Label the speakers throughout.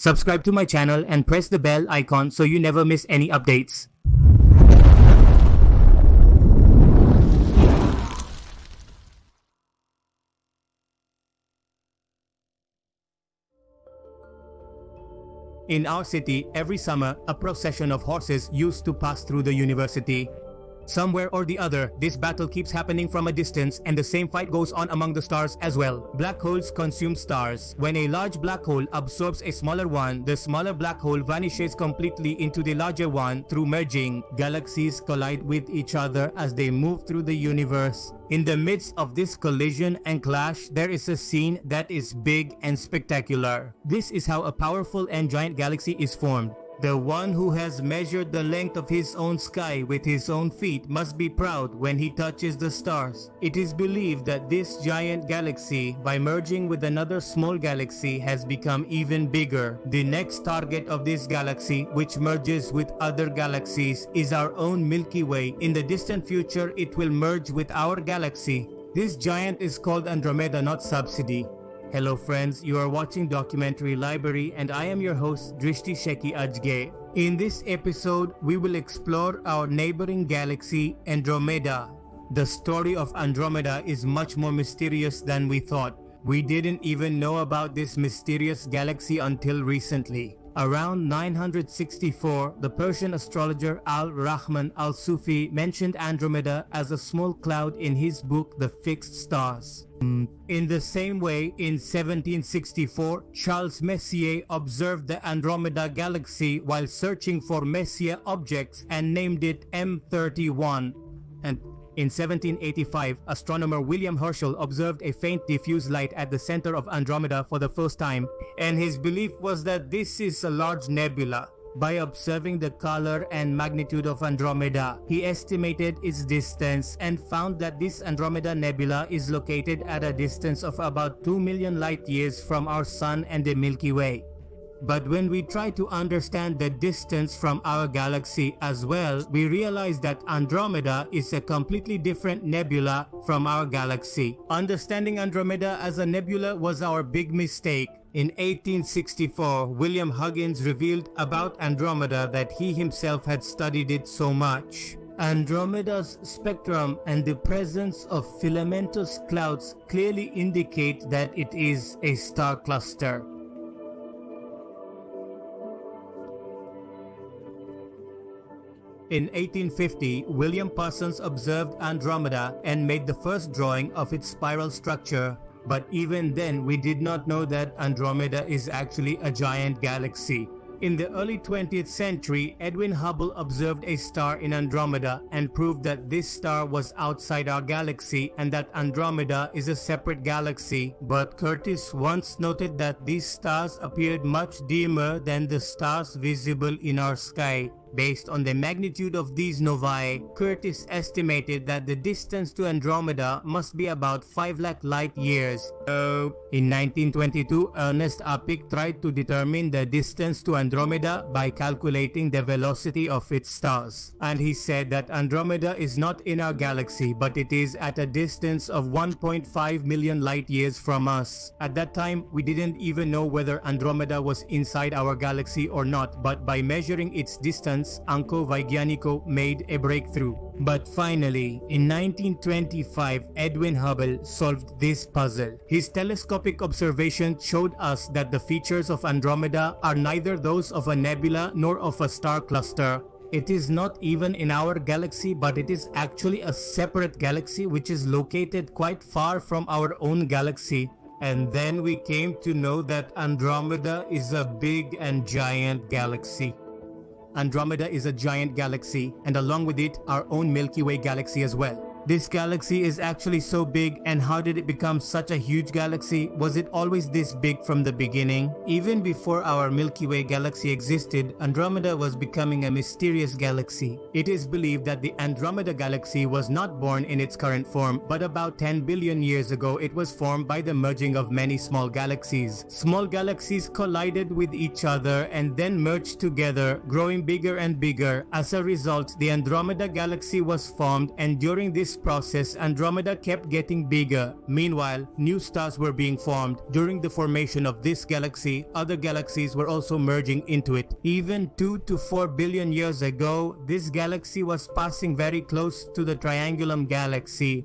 Speaker 1: Subscribe to my channel and press the bell icon so you never miss any updates. In our city, every summer, a procession of horses used to pass through the university. Somewhere or the other, this battle keeps happening from a distance, and the same fight goes on among the stars as well. Black holes consume stars. When a large black hole absorbs a smaller one, the smaller black hole vanishes completely into the larger one through merging. Galaxies collide with each other as they move through the universe. In the midst of this collision and clash, there is a scene that is big and spectacular. This is how a powerful and giant galaxy is formed. The one who has measured the length of his own sky with his own feet must be proud when he touches the stars. It is believed that this giant galaxy, by merging with another small galaxy, has become even bigger. The next target of this galaxy, which merges with other galaxies, is our own Milky Way. In the distant future, it will merge with our galaxy. This giant is called Andromeda, not Subsidy. Hello friends, you are watching Documentary Library and I am your host Drishti Sheki Ajge. In this episode, we will explore our neighboring galaxy Andromeda. The story of Andromeda is much more mysterious than we thought. We didn't even know about this mysterious galaxy until recently. Around 964, the Persian astrologer Al-Rahman al-Sufi mentioned Andromeda as a small cloud in his book The Fixed Stars. In the same way, in 1764, Charles Messier observed the Andromeda galaxy while searching for Messier objects and named it M31. And in 1785, astronomer William Herschel observed a faint diffuse light at the center of Andromeda for the first time, and his belief was that this is a large nebula. By observing the color and magnitude of Andromeda, he estimated its distance and found that this Andromeda nebula is located at a distance of about 2 million light years from our Sun and the Milky Way. But when we try to understand the distance from our galaxy as well, we realize that Andromeda is a completely different nebula from our galaxy. Understanding Andromeda as a nebula was our big mistake. In 1864, William Huggins revealed about Andromeda that he himself had studied it so much. Andromeda's spectrum and the presence of filamentous clouds clearly indicate that it is a star cluster. In 1850, William Parsons observed Andromeda and made the first drawing of its spiral structure. But even then, we did not know that Andromeda is actually a giant galaxy. In the early 20th century, Edwin Hubble observed a star in Andromeda and proved that this star was outside our galaxy and that Andromeda is a separate galaxy. But Curtis once noted that these stars appeared much dimmer than the stars visible in our sky. Based on the magnitude of these novae, Curtis estimated that the distance to Andromeda must be about 5 lakh light years. In 1922, Ernest Upik tried to determine the distance to Andromeda by calculating the velocity of its stars. And he said that Andromeda is not in our galaxy, but it is at a distance of 1.5 million light years from us. At that time, we didn't even know whether Andromeda was inside our galaxy or not, but by measuring its distance, Anko Vaigyaniko made a breakthrough. But finally, in 1925, Edwin Hubble solved this puzzle. His telescopic observation showed us that the features of Andromeda are neither those of a nebula nor of a star cluster. It is not even in our galaxy, but it is actually a separate galaxy which is located quite far from our own galaxy. And then we came to know that Andromeda is a big and giant galaxy. Andromeda is a giant galaxy, and along with it, our own Milky Way galaxy as well. This galaxy is actually so big, and how did it become such a huge galaxy? Was it always this big from the beginning? Even before our Milky Way galaxy existed, Andromeda was becoming a mysterious galaxy. It is believed that the Andromeda galaxy was not born in its current form, but about 10 billion years ago it was formed by the merging of many small galaxies. Small galaxies collided with each other and then merged together, growing bigger and bigger. As a result, the Andromeda galaxy was formed, and during this process, Andromeda kept getting bigger. Meanwhile, new stars were being formed. During the formation of this galaxy, other galaxies were also merging into it. Even 2 to 4 billion years ago, this galaxy was passing very close to the Triangulum galaxy.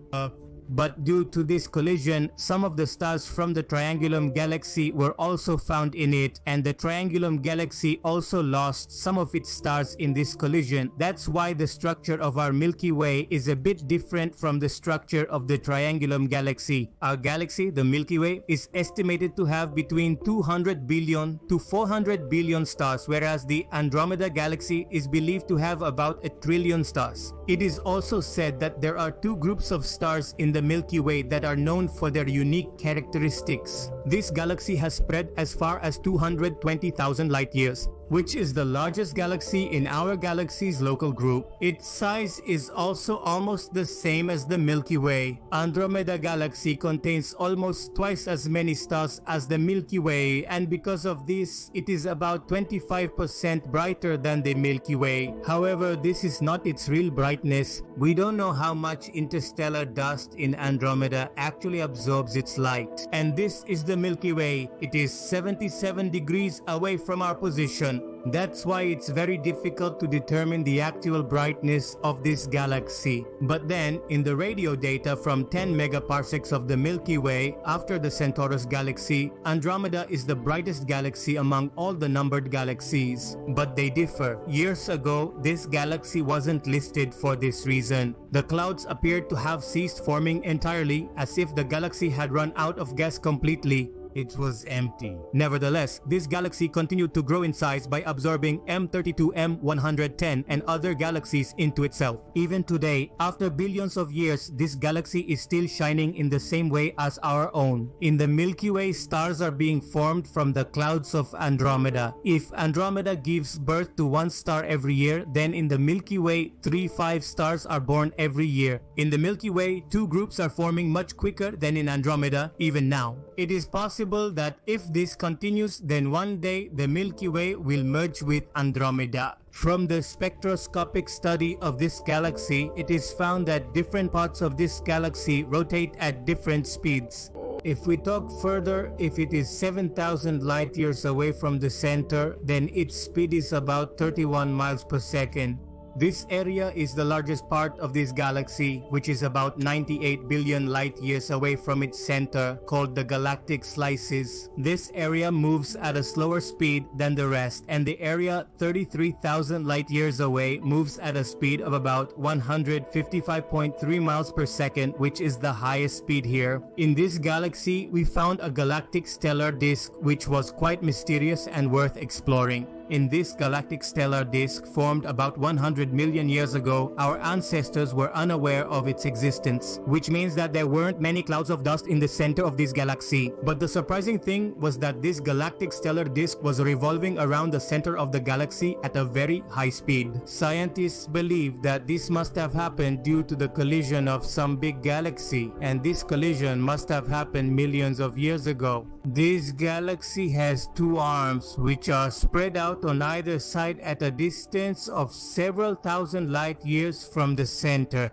Speaker 1: But due to this collision, some of the stars from the Triangulum galaxy were also found in it, and the Triangulum galaxy also lost some of its stars in this collision. That's why the structure of our Milky Way is a bit different from the structure of the Triangulum galaxy. Our galaxy, the Milky Way, is estimated to have between 200 billion to 400 billion stars, whereas the Andromeda galaxy is believed to have about 1 trillion stars. It is also said that there are two groups of stars in the Milky Way that are known for their unique characteristics. This galaxy has spread as far as 220,000 light years, which is the largest galaxy in our galaxy's local group. Its size is also almost the same as the Milky Way. Andromeda galaxy contains almost twice as many stars as the Milky Way, and because of this, it is about 25% brighter than the Milky Way. However, this is not its real brightness. We don't know how much interstellar dust in Andromeda actually absorbs its light. And this is the Milky Way. It is 77 degrees away from our position. That's why it's very difficult to determine the actual brightness of this galaxy. But then, in the radio data from 10 megaparsecs of the Milky Way, after the Centaurus galaxy, Andromeda is the brightest galaxy among all the numbered galaxies. But they differ. Years ago, this galaxy wasn't listed for this reason. The clouds appeared to have ceased forming entirely, as if the galaxy had run out of gas completely. It was empty. Nevertheless, this galaxy continued to grow in size by absorbing M32M110 and other galaxies into itself. Even today, after billions of years, this galaxy is still shining in the same way as our own. In the Milky Way, stars are being formed from the clouds of Andromeda. If Andromeda gives birth to one star every year, then in the Milky Way, 3-5 stars are born every year. In the Milky Way, two groups are forming much quicker than in Andromeda, even now. It is possible that if this continues, then one day the Milky Way will merge with Andromeda. From the spectroscopic study of this galaxy, it is found that different parts of this galaxy rotate at different speeds. If we talk further, if it is 7,000 light years away from the center, then its speed is about 31 miles per second. This area is the largest part of this galaxy, which is about 98 billion light years away from its center, called the Galactic slices. This area moves at a slower speed than the rest, and the area 33,000 light years away moves at a speed of about 155.3 miles per second, which is the highest speed here. In this galaxy, we found a galactic stellar disk, which was quite mysterious and worth exploring. In this galactic stellar disk, formed about 100 million years ago, our ancestors were unaware of its existence, which means that there weren't many clouds of dust in the center of this galaxy. But the surprising thing was that this galactic stellar disk was revolving around the center of the galaxy at a very high speed. Scientists believe that this must have happened due to the collision of some big galaxy, and this collision must have happened millions of years ago. This galaxy has two arms, which are spread out on either side at a distance of several thousand light years from the center.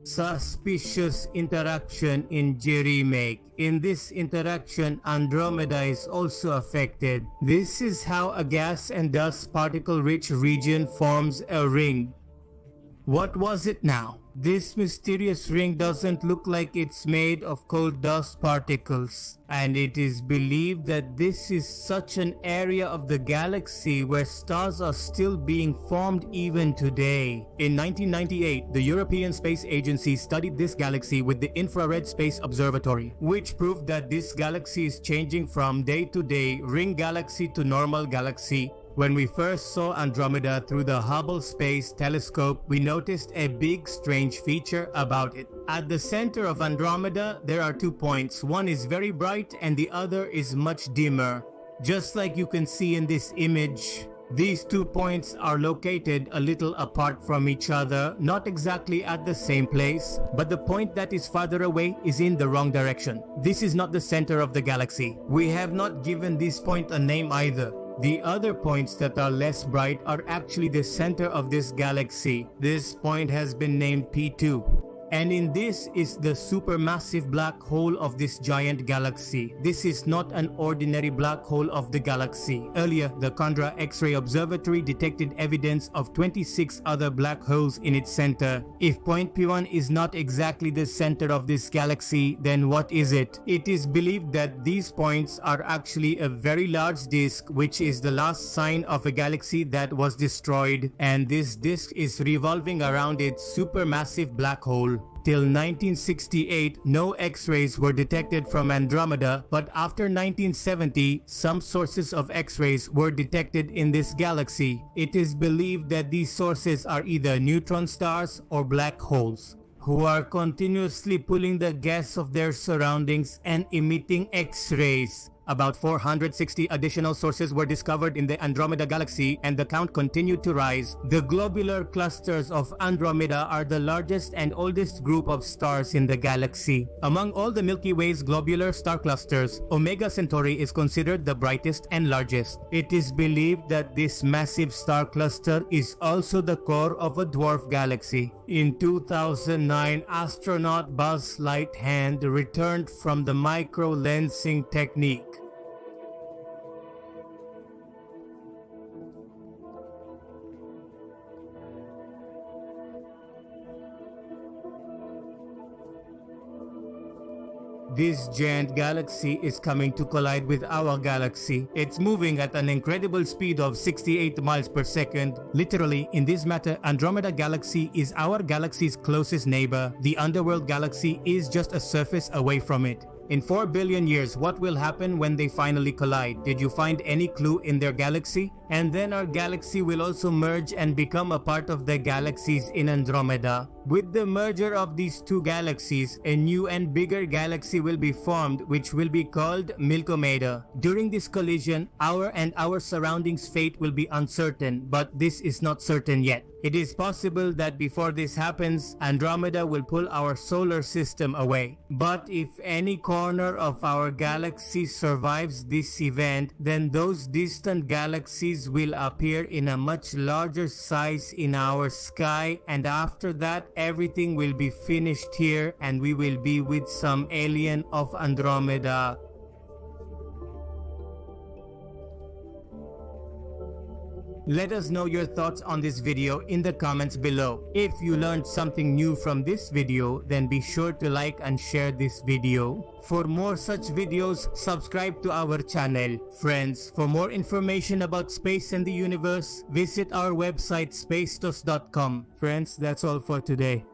Speaker 1: Suspicious interaction in J-remake. In this interaction, Andromeda is also affected. This is how a gas and dust particle-rich region forms a ring. What was it now? This mysterious ring doesn't look like it's made of cold dust particles, and it is believed that this is such an area of the galaxy where stars are still being formed even today. In 1998, the European Space Agency studied this galaxy with the Infrared Space Observatory, which proved that this galaxy is changing from day to day ring galaxy to normal galaxy. When we first saw Andromeda through the Hubble Space Telescope, we noticed a big strange feature about it. At the center of Andromeda, there are 2 points. One is very bright and the other is much dimmer. Just like you can see in this image. These 2 points are located a little apart from each other, not exactly at the same place, but the point that is farther away is in the wrong direction. This is not the center of the galaxy. We have not given this point a name either. The other points that are less bright are actually the center of this galaxy. This point has been named P2. And in this is the supermassive black hole of this giant galaxy. This is not an ordinary black hole of the galaxy. Earlier, the Chandra X-ray Observatory detected evidence of 26 other black holes in its center. If point P1 is not exactly the center of this galaxy, then what is it? It is believed that these points are actually a very large disk, which is the last sign of a galaxy that was destroyed, and this disk is revolving around its supermassive black hole. Till 1968, no X-rays were detected from Andromeda, but after 1970, some sources of X-rays were detected in this galaxy. It is believed that these sources are either neutron stars or black holes, who are continuously pulling the gas of their surroundings and emitting X-rays. About 460 additional sources were discovered in the Andromeda galaxy, and the count continued to rise. The globular clusters of Andromeda are the largest and oldest group of stars in the galaxy. Among all the Milky Way's globular star clusters, Omega Centauri is considered the brightest and largest. It is believed that this massive star cluster is also the core of a dwarf galaxy. In 2009, astronaut Buzz Lightyear returned from the micro-lensing technique. This giant galaxy is coming to collide with our galaxy. It's moving at an incredible speed of 68 miles per second. Literally, in this matter, Andromeda galaxy is our galaxy's closest neighbor. The underworld galaxy is just a surface away from it. In 4 billion years, what will happen when they finally collide? Did you find any clue in their galaxy? And then our galaxy will also merge and become a part of the galaxies in Andromeda. With the merger of these two galaxies, a new and bigger galaxy will be formed, which will be called Milky Way. During this collision, our and our surroundings' fate will be uncertain, but this is not certain yet. It is possible that before this happens, Andromeda will pull our solar system away. But if any corner of our galaxy survives this event, then those distant galaxies will appear in a much larger size in our sky, and after that, everything will be finished here and we will be with some alien of Andromeda. Let us know your thoughts on this video in the comments below. If you learned something new from this video, then be sure to like and share this video. For more such videos, subscribe to our channel. Friends, for more information about space and the universe, visit our website spacetos.com. Friends, that's all for today.